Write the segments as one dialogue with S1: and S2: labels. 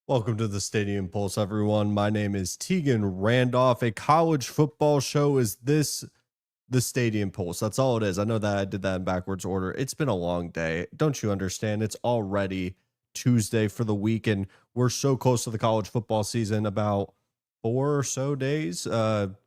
S1: Welcome to the Stadium Pulse, everyone. My name is Tegan Randolph. A college football show is this the Stadium Pulse. That's all it is. I know that I did that in backwards order. It's been a long day. Don't you understand? It's already Tuesday for the week, and we're so close to the college football season. About 4 or so days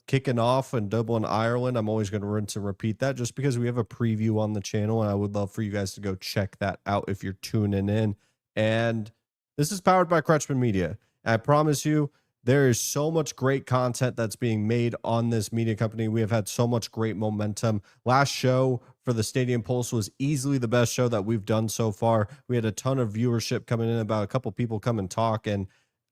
S1: kicking off in Dublin, Ireland. I'm always going to rinse and repeat that just because we have a preview on the channel, and I would love for you guys to go check that out if you're tuning in. And this is powered by Kretschman Media. I promise you, there is so much great content that's being made on this media company. We have had so much great momentum. Last show for the Stadium Pulse was easily the best show that we've done so far. We had a ton of viewership coming in, about a couple people come and talk. And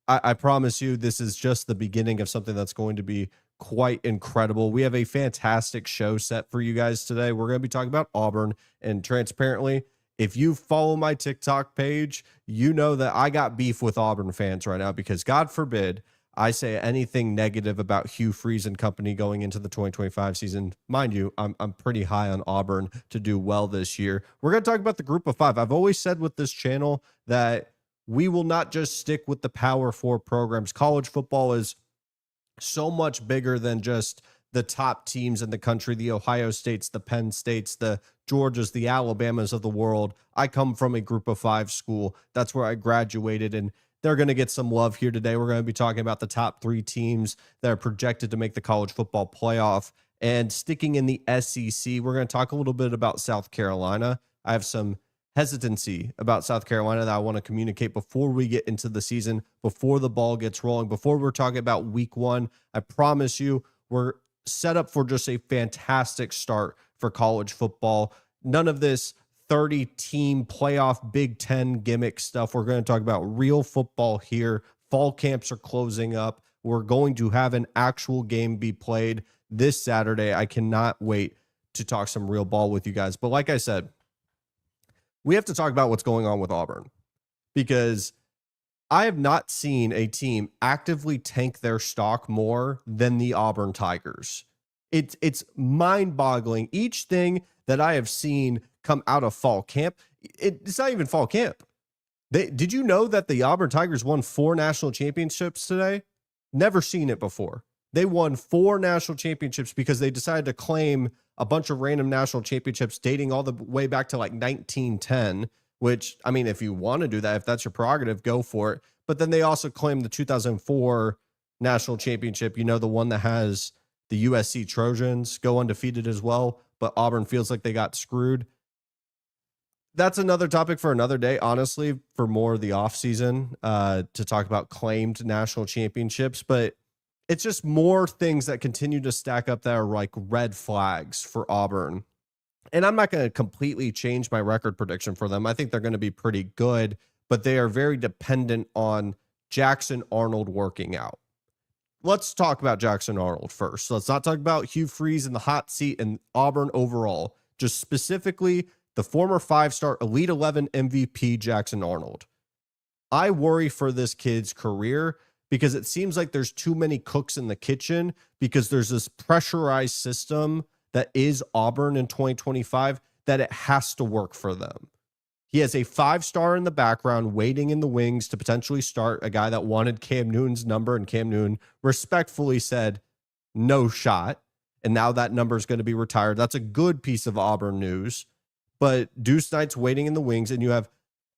S1: I promise you, this is just the beginning of something that's going to be quite incredible. We have a fantastic show set for you guys today. We're going to be talking about Auburn, and transparently, if you follow my TikTok page, you know that I got beef with Auburn fans right now because God forbid I say anything negative about Hugh Freeze and company going into the 2025 season. Mind you, I'm pretty high on Auburn to do well this year. We're going to talk about the group of five. I've always said with this channel that we will not just stick with the Power Four programs. College football is so much bigger than just the top teams in the country, the Ohio States, the Penn States, the Georgias, the Alabamas of the world. I come from a group of five school. That's where I graduated, and they're going to get some love here today. We're going to be talking about the top three teams that are projected to make the college football playoff. And sticking in the SEC, we're going to talk a little bit about South Carolina. I have some hesitancy about South Carolina that I want to communicate before we get into the season, before the ball gets rolling, before we're talking about week one. I promise you, we're set up for just a fantastic start for college football. None of this 30-team playoff Big Ten gimmick stuff. We're going to talk about real football here. Fall camps are closing up. We're going to have an actual game be played this Saturday. I cannot wait to talk some real ball with you guys. But like I said, we have to talk about what's going on with Auburn, because I have not seen a team actively tank their stock more than the Auburn Tigers. It's mind-boggling. Each thing that I have seen come out of fall camp, it's not even fall camp. Did you know that the Auburn Tigers won 4 national championships today? Never seen it before. They won 4 national championships because they decided to claim a bunch of random national championships dating all the way back to like 1910, which, I mean, if you want to do that, if that's your prerogative, go for it. But then they also claimed the 2004 national championship, you know, the one that has the USC Trojans go undefeated as well, but Auburn feels like they got screwed. That's another topic for another day, honestly, for more of the offseason, to talk about claimed national championships. But it's just more things that continue to stack up that are like red flags for Auburn. And I'm not going to completely change my record prediction for them. I think they're going to be pretty good, but they are very dependent on Jackson Arnold working out. Let's talk about Jackson Arnold first. So let's not talk about Hugh Freeze in the hot seat and Auburn overall, just specifically the former 5-star Elite 11 MVP Jackson Arnold. I worry for this kid's career because it seems like there's too many cooks in the kitchen, because there's this pressurized system that is Auburn in 2025 that it has to work for them. He has a 5-star in the background waiting in the wings to potentially start, a guy that wanted Cam Newton's number, and Cam Newton respectfully said, no shot. And now that number is going to be retired. That's a good piece of Auburn news. But Deuce Knight's waiting in the wings, and you have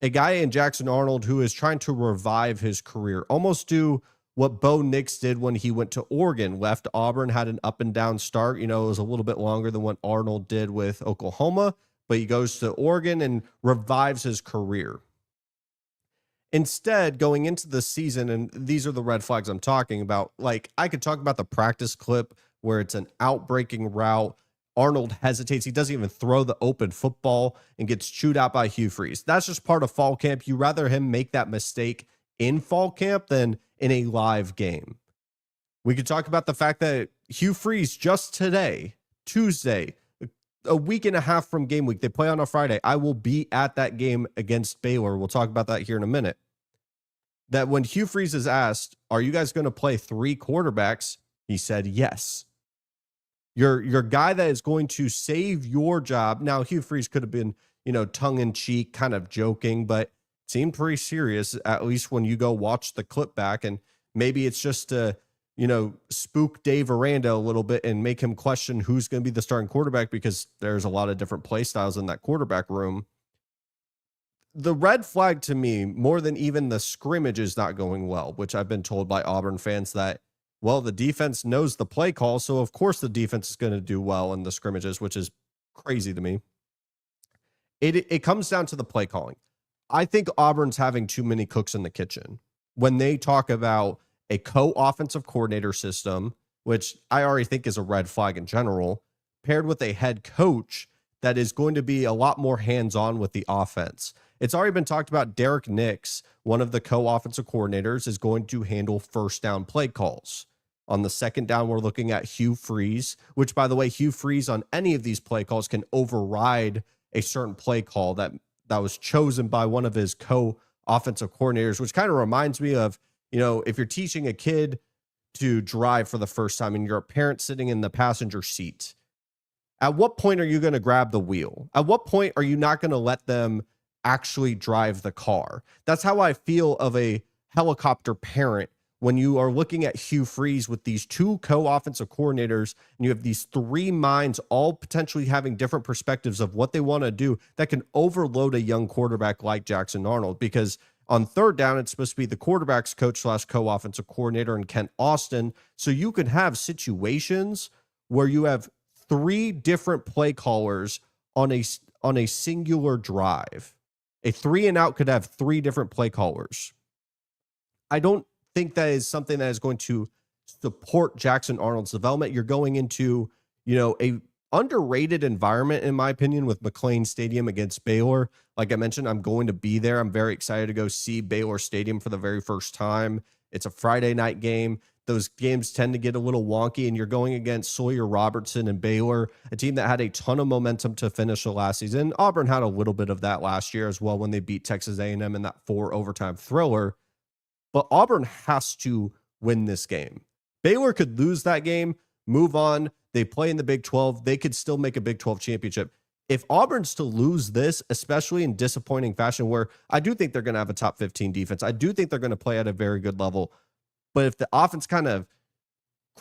S1: a guy in Jackson Arnold who is trying to revive his career, almost do what Bo Nix did when he went to Oregon, left Auburn, had an up and down start. You know, it was a little bit longer than what Arnold did with Oklahoma, but he goes to Oregon and revives his career. Instead, going into the season, and these are the red flags I'm talking about, like I could talk about the practice clip where it's an outbreaking route. Arnold hesitates. He doesn't even throw the open football and gets chewed out by Hugh Freeze. That's just part of fall camp. You rather him make that mistake in fall camp than in a live game. We could talk about the fact that Hugh Freeze just today, Tuesday, a week and a half from game week, they play on a Friday. I will be at that game against Baylor. We'll talk about that here in a minute. That when Hugh Freeze is asked, are you guys going to play 3 quarterbacks? He said, yes. Your guy that is going to save your job. Now, Hugh Freeze could have been, tongue in cheek, kind of joking, but seemed pretty serious, at least when you go watch the clip back. And maybe it's just to, spook Dave Aranda a little bit and make him question who's going to be the starting quarterback, because there's a lot of different play styles in that quarterback room. The red flag to me, more than even the scrimmage, is not going well, which I've been told by Auburn fans that, well, the defense knows the play call, so of course the defense is going to do well in the scrimmages, which is crazy to me. It comes down to the play calling. I think Auburn's having too many cooks in the kitchen. When they talk about a co-offensive coordinator system, which I already think is a red flag in general, paired with a head coach that is going to be a lot more hands-on with the offense. It's already been talked about. Derek Nix, one of the co-offensive coordinators, is going to handle first down play calls. On the second down, we're looking at Hugh Freeze, which, by the way, Hugh Freeze on any of these play calls can override a certain play call that was chosen by one of his co-offensive coordinators, which kind of reminds me of, if you're teaching a kid to drive for the first time and you're a parent sitting in the passenger seat, at what point are you going to grab the wheel? At what point are you not going to let them actually drive the car? That's how I feel of a helicopter parent when you are looking at Hugh Freeze with these two co-offensive coordinators, and you have these three minds all potentially having different perspectives of what they want to do, that can overload a young quarterback like Jackson Arnold. Because on third down, it's supposed to be the quarterback's coach / co-offensive coordinator and Kent Austin. So you can have situations where you have three different play callers on a singular drive. A 3-and-out could have three different play callers. I don't think that is something that is going to support Jackson Arnold's development. You're going into, a underrated environment, in my opinion, with McLean Stadium against Baylor. Like I mentioned, I'm going to be there. I'm very excited to go see Baylor Stadium for the very first time. It's a Friday night game. Those games tend to get a little wonky, and you're going against Sawyer Robertson and Baylor, a team that had a ton of momentum to finish the last season. Auburn had a little bit of that last year as well when they beat Texas A&M in that 4 overtime thriller. But Auburn has to win this game. Baylor could lose that game, move on. They play in the Big 12. They could still make a Big 12 championship. If Auburn's to lose this, especially in disappointing fashion, where I do think they're going to have a top 15 defense, I do think they're going to play at a very good level. But if the offense kind of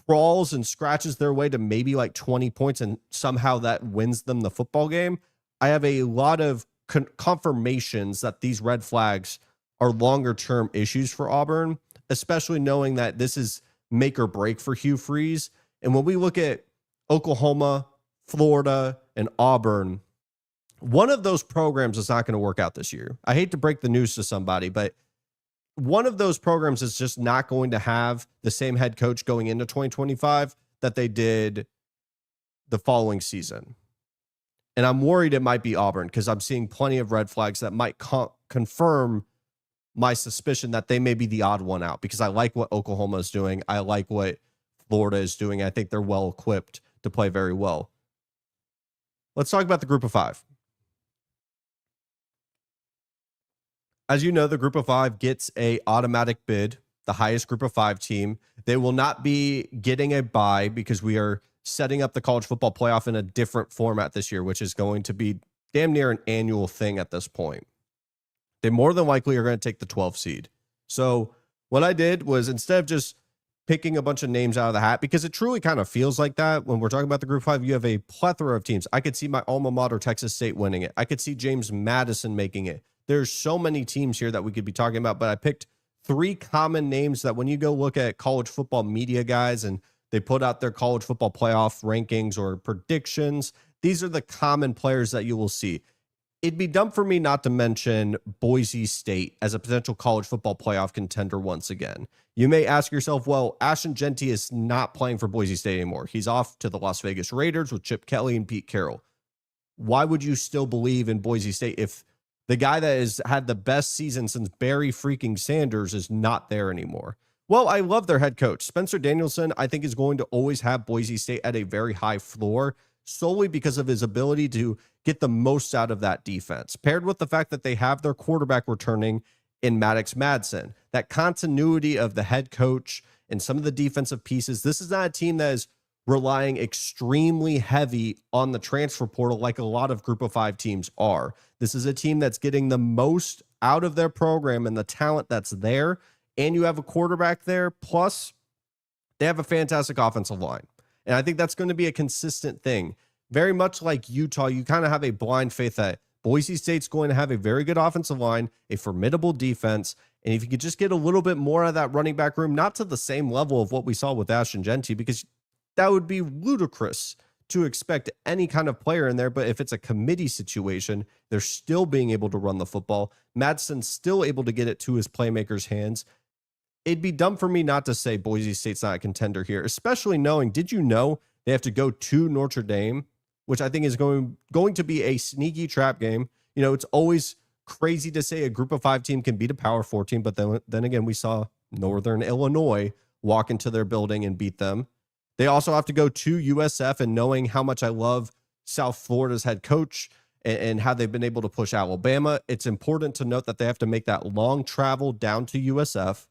S1: crawls and scratches their way to maybe like 20 points and somehow that wins them the football game, I have a lot of confirmations that these red flags are longer term issues for Auburn, especially knowing that this is make or break for Hugh Freeze. And when we look at Oklahoma, Florida, and Auburn, one of those programs is not going to work out this year. I hate to break the news to somebody, but one of those programs is just not going to have the same head coach going into 2025 that they did the following season. And I'm worried it might be Auburn, because I'm seeing plenty of red flags that might confirm my suspicion that they may be the odd one out, because I like what Oklahoma is doing. I like what Florida is doing. I think they're well equipped to play very well. Let's talk about the group of 5. As you know, the group of 5 gets a automatic bid, the highest group of 5 team. They will not be getting a bye, because we are setting up the college football playoff in a different format this year, which is going to be damn near an annual thing at this point. They more than likely are going to take the 12 seed. So what I did was, instead of just picking a bunch of names out of the hat, because it truly kind of feels like that when we're talking about the group 5, you have a plethora of teams. I could see my alma mater, Texas State, winning it. I could see James Madison making it. There's so many teams here that we could be talking about, but I picked 3 common names that when you go look at college football media guys and they put out their college football playoff rankings or predictions, these are the common players that you will see. It'd be dumb for me not to mention Boise State as a potential college football playoff contender once again. You may ask yourself, well, Ashton Jeanty is not playing for Boise State anymore. He's off to the Las Vegas Raiders with Chip Kelly and Pete Carroll. Why would you still believe in Boise State if the guy that has had the best season since Barry freaking Sanders is not there anymore? Well, I love their head coach. Spencer Danielson, I think, is going to always have Boise State at a very high floor, solely because of his ability to get the most out of that defense, paired with the fact that they have their quarterback returning in Maddox Madsen. That continuity of the head coach and some of the defensive pieces. This is not a team that is relying extremely heavy on the transfer portal like a lot of group of 5 teams are. This is a team that's getting the most out of their program and the talent that's there, and you have a quarterback there, plus they have a fantastic offensive line. And I think that's going to be a consistent thing. Very much like Utah, you kind of have a blind faith that Boise State's going to have a very good offensive line, a formidable defense, and if you could just get a little bit more of that running back room, not to the same level of what we saw with Ashton Genty, because that would be ludicrous to expect any kind of player in there. But if it's a committee situation, they're still being able to run the football. Madsen's still able to get it to his playmakers' hands. It'd be dumb for me not to say Boise State's not a contender here, especially knowing, did you know they have to go to Notre Dame, which I think is going to be a sneaky trap game. You know, it's always crazy to say a group of 5 team can beat a power 4 team, but then again, we saw Northern Illinois walk into their building and beat them. They also have to go to USF, and knowing how much I love South Florida's head coach and how they've been able to push Alabama, it's important to note that they have to make that long travel down to USF.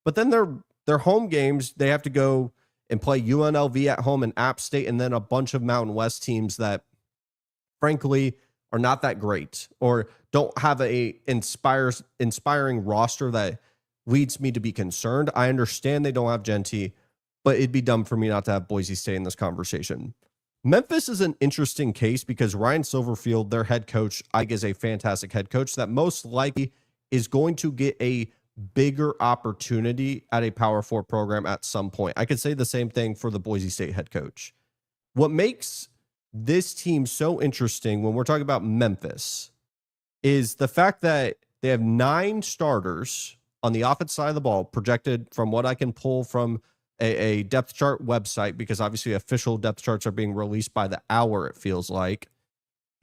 S1: But then their home games, they have to go and play UNLV at home and App State, and then a bunch of Mountain West teams that, frankly, are not that great or don't have a inspiring roster that leads me to be concerned. I understand they don't have Genty, but it'd be dumb for me not to have Boise State in this conversation. Memphis is an interesting case because Ryan Silverfield, their head coach, I think is a fantastic head coach that most likely is going to get a bigger opportunity at a Power 4 program at some point. I could say the same thing for the Boise State head coach. What makes this team so interesting when we're talking about Memphis is the fact that they have 9 starters on the offense side of the ball projected from what I can pull from a depth chart website, because obviously official depth charts are being released by the hour, it feels like.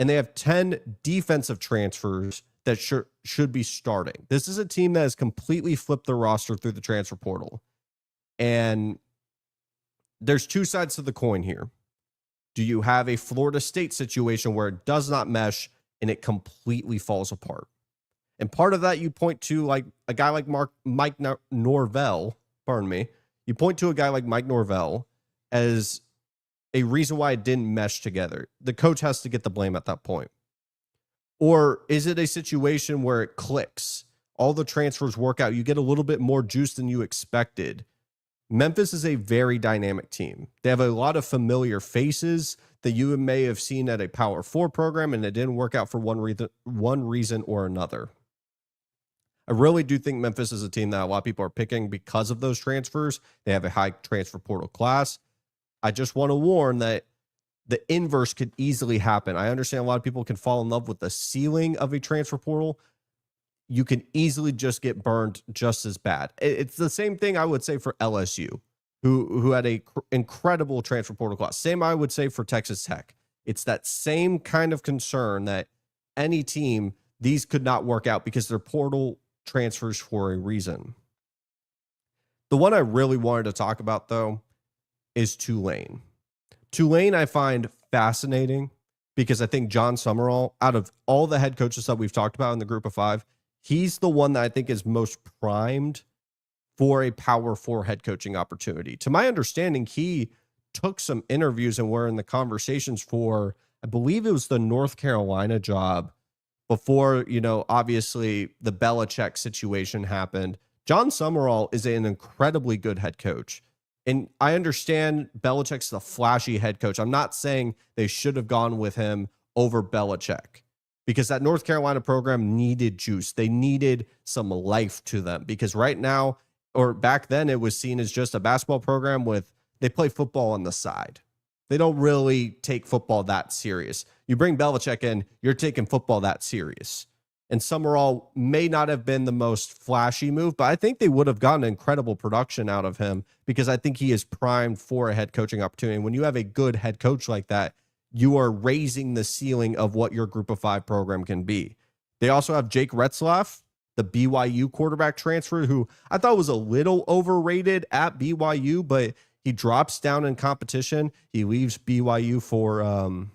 S1: And they have 10 defensive transfers that should be starting. This is a team that has completely flipped the roster through the transfer portal. And there's 2 sides to the coin here. Do you have a Florida State situation where it does not mesh and it completely falls apart? And part of that you point to like a guy like Mike Norvell, pardon me. You point to a guy like Mike Norvell as a reason why it didn't mesh together. The coach has to get the blame at that point. Or is it a situation where it clicks? All the transfers work out. You get a little bit more juice than you expected. Memphis is a very dynamic team. They have a lot of familiar faces that you may have seen at a Power 4 program, and it didn't work out for one reason or another. I really do think Memphis is a team that a lot of people are picking because of those transfers. They have a high transfer portal class. I just want to warn that the inverse could easily happen. I understand a lot of people can fall in love with the ceiling of a transfer portal. You can easily just get burned just as bad. It's the same thing I would say for LSU, who had a incredible transfer portal class. Same I would say for Texas Tech. It's that same kind of concern that any team, these could not work out because they're portal transfers for a reason. The one I really wanted to talk about, though, is Tulane. Tulane I find fascinating because I think John Summerall, out of all the head coaches that we've talked about in the group of 5, he's the one that I think is most primed for a Power 4 head coaching opportunity. To my understanding, he took some interviews and were in the conversations for, I believe it was the North Carolina job before, obviously the Belichick situation happened. John Summerall is an incredibly good head coach. And I understand Belichick's the flashy head coach. I'm not saying they should have gone with him over Belichick because that North Carolina program needed juice. They needed some life to them because right now, or back then, it was seen as just a basketball program they play football on the side. They don't really take football that serious. You bring Belichick in, you're taking football that serious. And Summerall may not have been the most flashy move, but I think they would have gotten incredible production out of him because I think he is primed for a head coaching opportunity. And when you have a good head coach like that, you are raising the ceiling of what your group of 5 program can be. They also have Jake Retzlaff, the BYU quarterback transfer, who I thought was a little overrated at BYU, but he drops down in competition. He leaves BYU for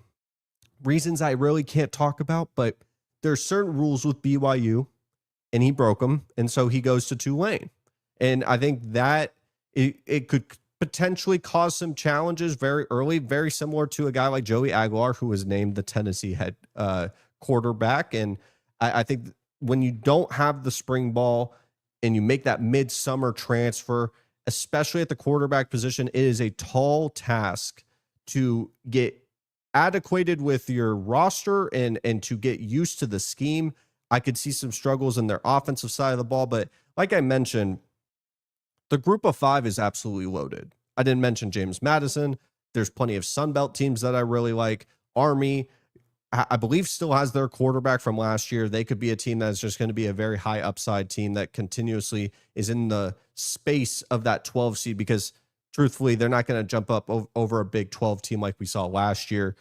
S1: reasons I really can't talk about, but there's certain rules with BYU, and he broke them, and so he goes to Tulane. And I think that it could potentially cause some challenges very early, very similar to a guy like Joey Aguilar, who was named the Tennessee head quarterback. And I think when you don't have the spring ball and you make that midsummer transfer, especially at the quarterback position, it is a tall task to get adequated with your roster and to get used to the scheme. I could see some struggles in their offensive side of the ball, but like I mentioned, the group of 5 is absolutely loaded. I didn't mention James Madison. There's plenty of Sun Belt teams that I really like. Army, I believe, still has their quarterback from last year. They could be a team that's just going to be a very high upside team that continuously is in the space of that 12 seed, because truthfully, they're not going to jump up over a Big 12 team like we saw last year,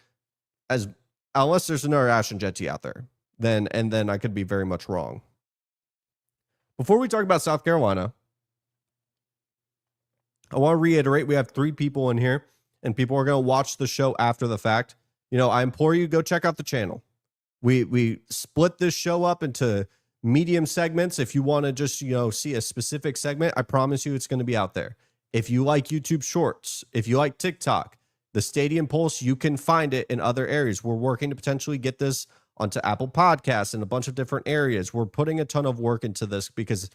S1: unless there's another Ashton Jetty out there. Then I could be very much wrong. Before we talk about South Carolina, I want to reiterate, we have 3 people in here, and people are going to watch the show after the fact. I implore you, go check out the channel. We split this show up into medium segments. If you want to just, see a specific segment, I promise you it's going to be out there. If you like YouTube Shorts, if you like TikTok, the Stadium Pulse, you can find it in other areas. We're working to potentially get this onto Apple Podcasts and a bunch of different areas. We're putting a ton of work into this because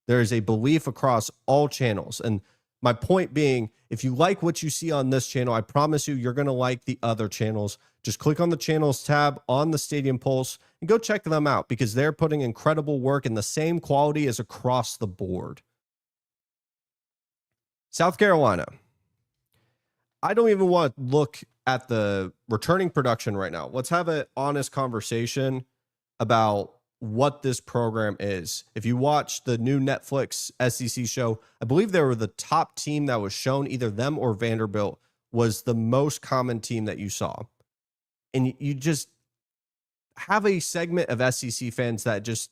S1: there is a belief across all channels. And my point being, if you like what you see on this channel, I promise you're going to like the other channels. Just click on the channels tab on the Stadium Pulse and go check them out, because they're putting incredible work in the same quality as across the board. South Carolina. I don't even want to look at the returning production right now. Let's have an honest conversation about what this program is. If you watch the new Netflix SEC show, I believe they were the top team that was shown. Either them or Vanderbilt was the most common team that you saw. And you just have a segment of SEC fans that just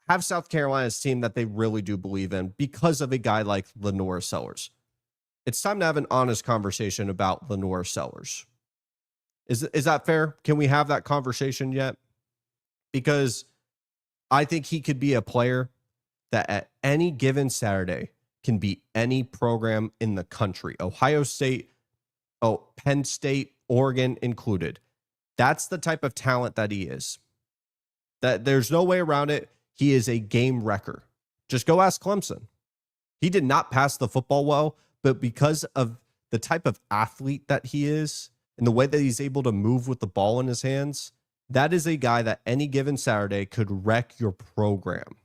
S1: have South Carolina's team that they really do believe in because of a guy like Lenora Sellers. It's time to have an honest conversation about Lenora Sellers. Is that fair? Can we have that conversation yet? Because I think he could be a player that at any given Saturday can beat any program in the country. Ohio State, Penn State, Oregon included. That's the type of talent that he is. That there's no way around it. He is a game wrecker. Just go ask Clemson. He did not pass the football well, but because of the type of athlete that he is and the way that he's able to move with the ball in his hands, that is a guy that any given Saturday could wreck your program.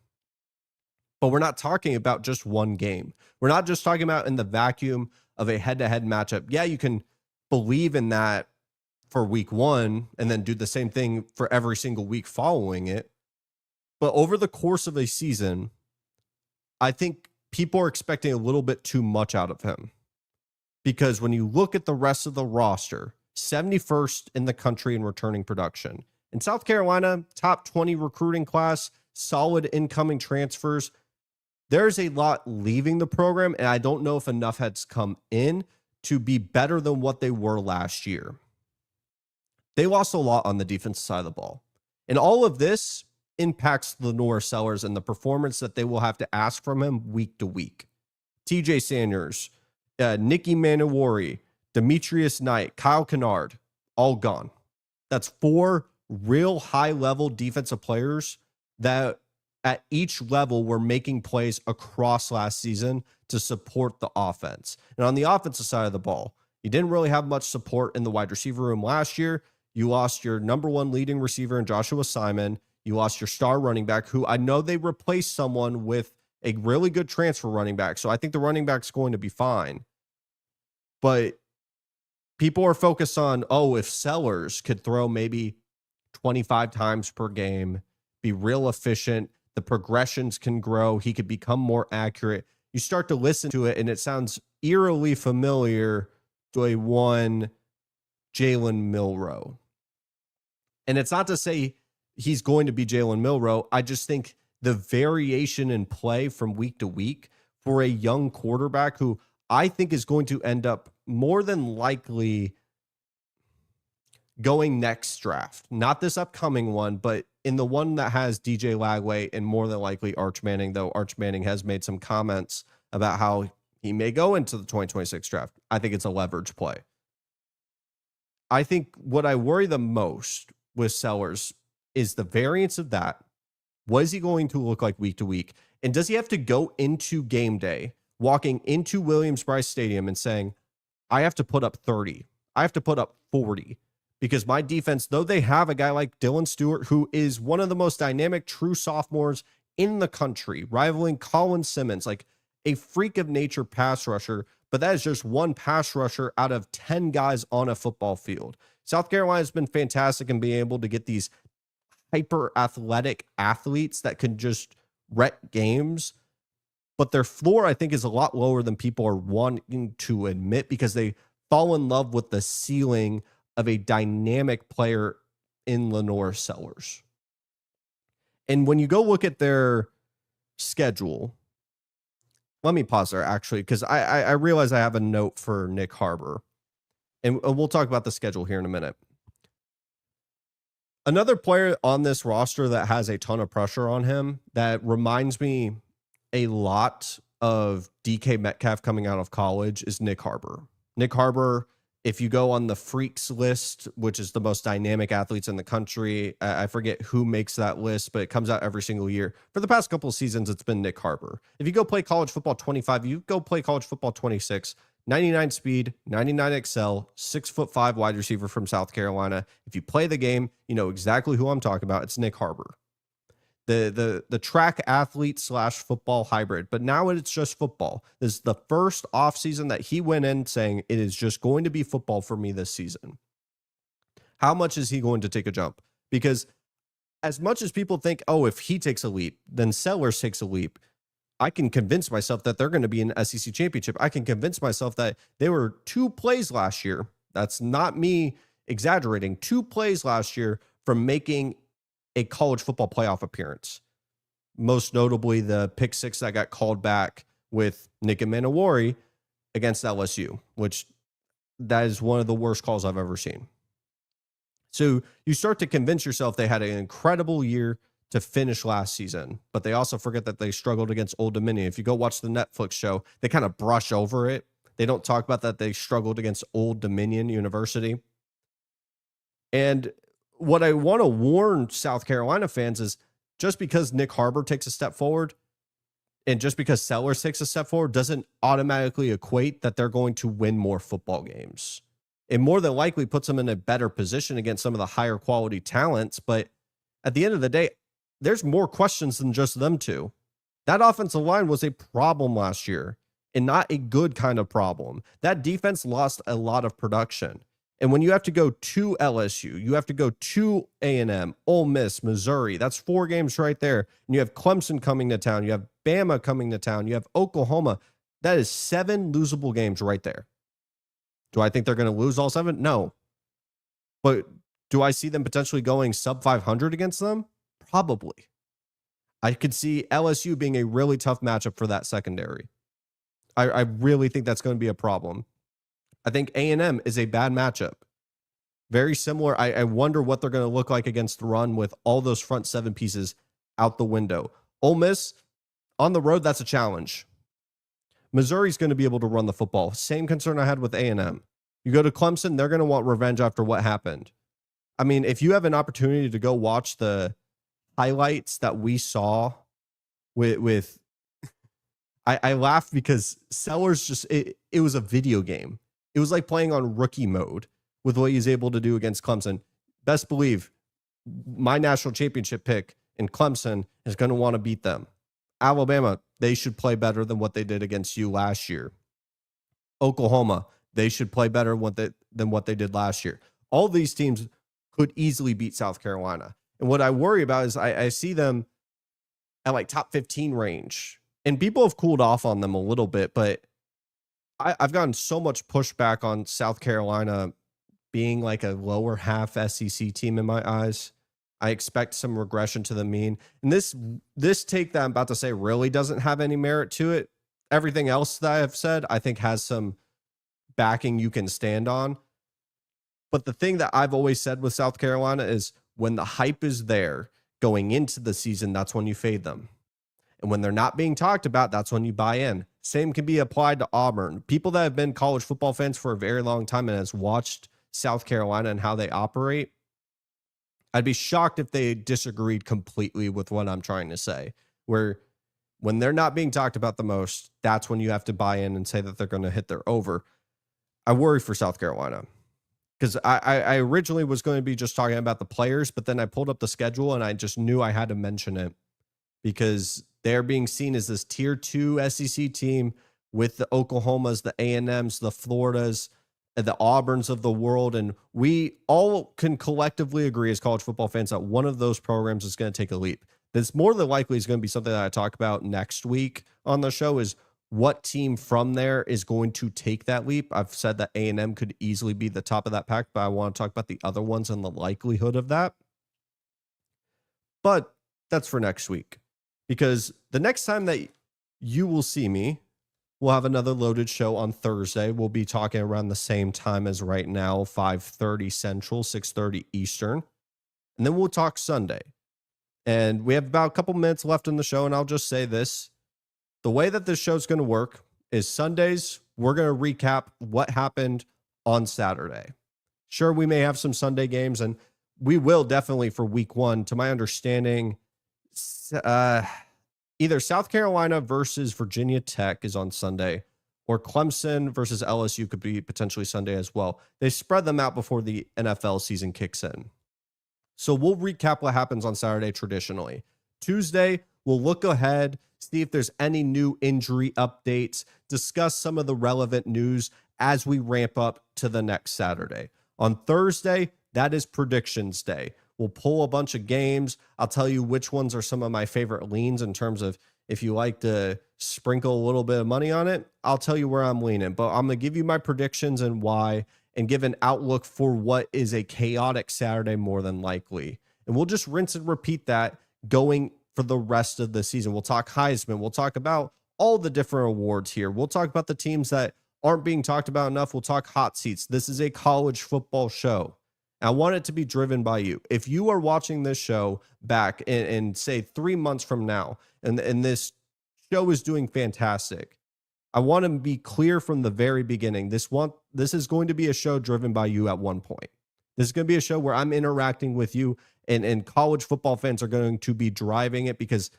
S1: But we're not talking about just one game. We're not just talking about in the vacuum of a head-to-head matchup. Yeah, you can believe in that for week 1 and then do the same thing for every single week following it. But over the course of a season, I think people are expecting a little bit too much out of him. Because when you look at the rest of the roster, 71st in the country in returning production. In South Carolina, top 20 recruiting class, solid incoming transfers. There's a lot leaving the program, and I don't know if enough has come in to be better than what they were last year. They lost a lot on the defensive side of the ball. And all of this impacts Lenora Sellers and the performance that they will have to ask from him week to week. TJ Sanders, Nicky Manowari, Demetrius Knight, Kyle Kennard, all gone. That's 4 real high-level defensive players that at each level were making plays across last season to support the offense. And on the offensive side of the ball, you didn't really have much support in the wide receiver room last year. You lost your number 1 leading receiver in Joshua Simon. You lost your star running back, who I know they replaced someone with a really good transfer running back. So I think the running back's going to be fine. But people are focused on, if Sellers could throw maybe 25 times per game, be real efficient, the progressions can grow, he could become more accurate. You start to listen to it, and it sounds eerily familiar to a one Jalen Milroe. And it's not to say he's going to be Jalen Milroe. I just think the variation in play from week to week for a young quarterback who I think is going to end up more than likely going next draft. Not this upcoming one, but in the one that has DJ Lagway and more than likely Arch Manning, though Arch Manning has made some comments about how he may go into the 2026 draft. I think it's a leverage play. I think what I worry the most with Sellers is the variance of that, What is he going to look like week to week? And does he have to go into game day, walking into Williams-Brice Stadium and saying, I have to put up 30. I have to put up 40 because my defense, though they have a guy like Dylan Stewart, who is one of the most dynamic true sophomores in the country, rivaling Colin Simmons, like a freak of nature pass rusher, but that is just one pass rusher out of 10 guys on a football field. South Carolina has been fantastic in being able to get these hyper athletic athletes that can just wreck games, but their floor, I think, is a lot lower than people are wanting to admit because they fall in love with the ceiling of a dynamic player in Lenore Sellers. And when you go look at their schedule, let me pause there actually, because I realize I have a note for Nick Harbor, and we'll talk about the schedule here in a minute. Another player on this roster that has a ton of pressure on him that reminds me a lot of DK Metcalf coming out of college is Nick Harbor. Nick Harbor, if you go on the Freaks list, which is the most dynamic athletes in the country, I forget who makes that list, but it comes out every single year. For the past couple of seasons, it's been Nick Harbor. If you go play college football 25, you go play college football 26, 99 speed, 99 excel, 6'5" wide receiver from South Carolina. If you play the game, you know exactly who I'm talking about. It's Nick Harbor. The track athlete / football hybrid, but now it's just football. This is the first offseason that he went in saying it is just going to be football for me this season. How much is he going to take a jump? Because as much as people think, oh, if he takes a leap, then Sellers takes a leap, I can convince myself that they're going to be in SEC championship. I can convince myself that they were 2 plays last year. That's not me exaggerating. 2 plays last year from making a college football playoff appearance. Most notably, the pick 6 that got called back with Nick Manowari against LSU, which that is one of the worst calls I've ever seen. So you start to convince yourself they had an incredible year to finish last season, but they also forget that they struggled against Old Dominion. If you go watch the Netflix show, they kind of brush over it. They don't talk about that they struggled against Old Dominion University. And what I want to warn South Carolina fans is just because Nick Harbor takes a step forward and just because Sellers takes a step forward doesn't automatically equate that they're going to win more football games. It more than likely puts them in a better position against some of the higher quality talents. But at the end of the day, there's more questions than just them two. That offensive line was a problem last year and not a good kind of problem. That defense lost a lot of production. And when you have to go to LSU, you have to go to A&M, Ole Miss, Missouri. That's 4 games right there. And you have Clemson coming to town. You have Bama coming to town. You have Oklahoma. That is 7 losable games right there. Do I think they're going to lose all 7? No. But do I see them potentially going sub 500 against them? Probably. I could see LSU being a really tough matchup for that secondary. I really think that's going to be a problem. I think A&M is a bad matchup. Very similar. I wonder what they're going to look like against the run with all those front 7 pieces out the window. Ole Miss, on the road, that's a challenge. Missouri's going to be able to run the football. Same concern I had with A&M. You go to Clemson, they're going to want revenge after what happened. I mean, if you have an opportunity to go watch the highlights that we saw with I laughed because Sellers just, it was a video game. It was like playing on rookie mode with what he's able to do against Clemson. Best believe my national championship pick in Clemson is going to want to beat them. Alabama, they should play better than what they did against you last year. Oklahoma, they should play better than what they did last year. All these teams could easily beat South Carolina. And what I worry about is I see them at like top 15 range. And people have cooled off on them a little bit, but I've gotten so much pushback on South Carolina being like a lower half SEC team in my eyes. I expect some regression to the mean. And this take that I'm about to say really doesn't have any merit to it. Everything else that I have said, I think has some backing you can stand on. But the thing that I've always said with South Carolina is when the hype is there going into the season, that's when you fade them. And when they're not being talked about, that's when you buy in. Same can be applied to Auburn. People that have been college football fans for a very long time and has watched South Carolina and how they operate, I'd be shocked if they disagreed completely with what I'm trying to say, where when they're not being talked about the most, that's when you have to buy in and say that they're going to hit their over. I worry for South Carolina because I originally was going to be just talking about the players, but then I pulled up the schedule and I just knew I had to mention it because they're being seen as this tier 2 SEC team with the Oklahomas, the A&Ms, the Floridas, the Auburns of the world. And we all can collectively agree as college football fans that one of those programs is going to take a leap. That's more than likely is going to be something that I talk about next week on the show is what team from there is going to take that leap. I've said that A&M could easily be the top of that pack, but I want to talk about the other ones and the likelihood of that. But that's for next week, because the next time that you will see me, we'll have another loaded show on Thursday. We'll be talking around the same time as right now, 5:30 Central, 6:30 Eastern. And then we'll talk Sunday. And we have about a couple minutes left in the show, and I'll just say this. The way that this show's going to work is Sundays, we're going to recap what happened on Saturday. Sure, we may have some Sunday games, and we will definitely for week 1, to my understanding, either South Carolina versus Virginia Tech is on Sunday, or Clemson versus LSU could be potentially Sunday as well. They spread them out before the NFL season kicks in. So we'll recap what happens on Saturday traditionally. Tuesday, we'll look ahead, see if there's any new injury updates, discuss some of the relevant news as we ramp up to the next Saturday. On Thursday, that is predictions day. We'll pull a bunch of games. I'll tell you which ones are some of my favorite leans in terms of if you like to sprinkle a little bit of money on it, I'll tell you where I'm leaning. But I'm going to give you my predictions and why, and give an outlook for what is a chaotic Saturday more than likely. And we'll just rinse and repeat that going for the rest of the season. We'll talk Heisman. We'll talk about all the different awards here. We'll talk about the teams that aren't being talked about enough. We'll talk hot seats. This is a college football show. I want it to be driven by you. If you are watching this show back in say 3 months from now, and this show is doing fantastic, I want to be clear from the very beginning. This is going to be a show driven by you at one point. This is going to be a show where I'm interacting with you, and college football fans are going to be driving it because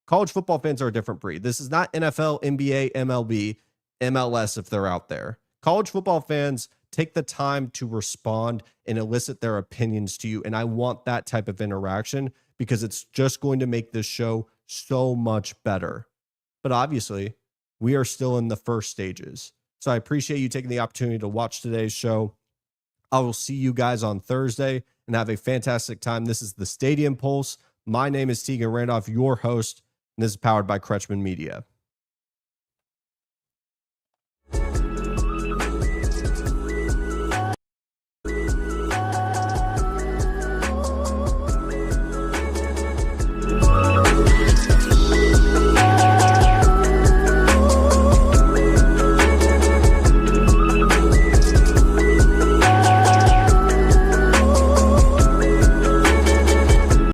S1: college football fans are a different breed. This is not NFL, NBA, MLB, MLS if they're out there. College football fans take the time to respond and elicit their opinions to you, and I want that type of interaction because it's just going to make this show so much better. But obviously, we are still in the first stages. So I appreciate you taking the opportunity to watch today's show. I will see you guys on Thursday and have a fantastic time. This is the Stadium Pulse. My name is Tegan Randolph, your host, and this is powered by Kretschman Media.